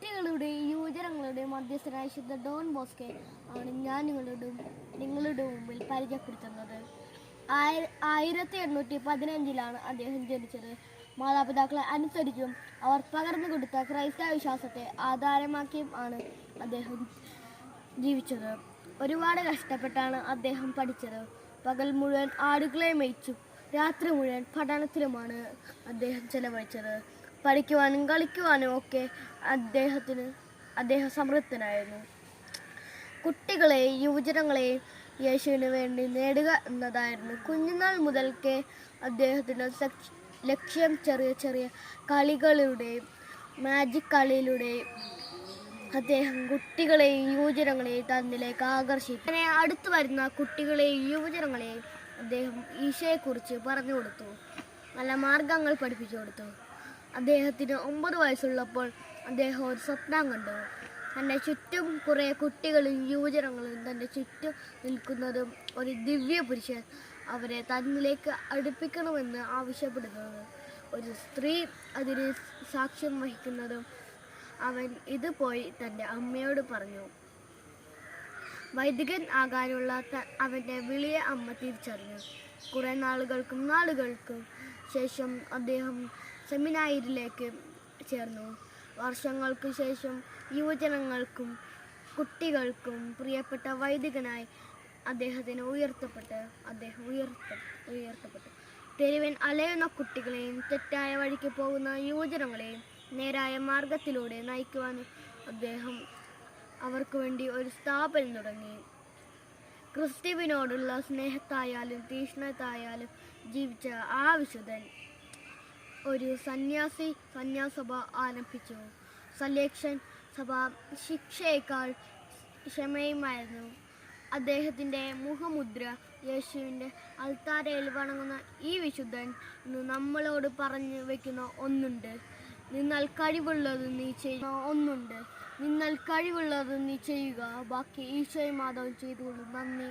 കുട്ടികളുടെയും യുവജനങ്ങളുടെയും മധ്യസ്ഥനായ ശുദ്ധ ഡോൺ ബോസ്കെ ആണ് ഞാൻ നിങ്ങളുടെ മുമ്പിൽ പരിചയപ്പെടുത്തുന്നത്. 1815 അദ്ദേഹം ജനിച്ചത്. മാതാപിതാക്കളെ അനുസരിച്ചും അവർ പകർന്നു കൊടുത്ത ക്രൈസ്തവ വിശ്വാസത്തെ ആധാരമാക്കിയും ആണ് അദ്ദേഹം ജീവിച്ചത്. ഒരുപാട് കഷ്ടപ്പെട്ടാണ് അദ്ദേഹം പഠിച്ചത്. പകൽ മുഴുവൻ ആടുകളെ മേയിച്ചും രാത്രി മുഴുവൻ പഠനത്തിലുമാണ് അദ്ദേഹം ചെലവഴിച്ചത്. പഠിക്കുവാനും കളിക്കുവാനും ഒക്കെ അദ്ദേഹം സമൃദ്ധനായിരുന്നു. കുട്ടികളെയും യുവജനങ്ങളെയും യേശുവിന് വേണ്ടി നേടുക എന്നതായിരുന്നു കുഞ്ഞുനാൾ മുതൽക്കേ അദ്ദേഹത്തിൻ്റെ ലക്ഷ്യം. ചെറിയ ചെറിയ കളികളിലൂടെയും മാജിക് കളിയിലൂടെയും അദ്ദേഹം കുട്ടികളെയും യുവജനങ്ങളെയും തന്നിലേക്ക് ആകർഷിച്ചു. അങ്ങനെ അടുത്തു വരുന്ന കുട്ടികളെയും യുവജനങ്ങളെയും അദ്ദേഹം ഈശോയെക്കുറിച്ച് പറഞ്ഞു കൊടുത്തു, നല്ല മാർഗങ്ങൾ പഠിപ്പിച്ചു കൊടുത്തു. അദ്ദേഹത്തിന് 9 വയസ്സുള്ളപ്പോൾ അദ്ദേഹം ഒരു സ്വപ്നം കണ്ടു. തൻ്റെ ചുറ്റും കുറേ കുട്ടികളും യുവജനങ്ങളും തൻ്റെ ചുറ്റും നിൽക്കുന്നതും ഒരു ദിവ്യ പുരുഷൻ അവരെ തന്നിലേക്ക് അടുപ്പിക്കണമെന്ന് ആവശ്യപ്പെടുന്നത്, ഒരു സ്ത്രീ അതിന് സാക്ഷ്യം വഹിക്കുന്നതും അവൻ ഇത് പോയി തൻ്റെ അമ്മയോട് പറഞ്ഞു. വൈദികൻ ആകാനുള്ള അവൻ്റെ വിളിയെ അമ്മ തിരിച്ചറിഞ്ഞു. കുറേ നാളുകൾക്കും ശേഷം അദ്ദേഹം സെമിനാരിയിലേക്ക് ചേർന്നു. വർഷങ്ങൾക്ക് ശേഷം യുവജനങ്ങൾക്കും കുട്ടികൾക്കും പ്രിയപ്പെട്ട വൈദികനായി അദ്ദേഹം ഉയർത്തപ്പെട്ടു. തെരുവിൽ അലയുന്ന കുട്ടികളെയും തെറ്റായ വഴിക്ക് പോകുന്ന യുവജനങ്ങളെയും നേരായ മാർഗത്തിലൂടെ നയിക്കുവാനും അദ്ദേഹം അവർക്ക് വേണ്ടി ഒരു സ്ഥാപനം തുടങ്ങി. ക്രിസ്തുവിനോടുള്ള സ്നേഹത്തായാലും തീക്ഷ്ണതയാലും ജീവിച്ച ആ വിശുദ്ധൻ ഒരു സന്യാസഭ ആരംഭിച്ചു. സലേക്ഷൻ സഭ ശിക്ഷയേക്കാൾ ക്ഷമയുമായിരുന്നു അദ്ദേഹത്തിൻ്റെ മുഖമുദ്ര. യേശുവിൻ്റെ അൾത്താരയിൽ വണങ്ങുന്ന ഈ വിശുദ്ധൻ ഇന്ന് നമ്മളോട് പറഞ്ഞു വയ്ക്കുന്ന ഒന്നുണ്ട്: നിന്നാൽ കഴിവുള്ളത് നീ ചെയ്യുക, ബാക്കി ഈശോയും മാധവൻ ചെയ്തുകൊണ്ട്. നന്ദി.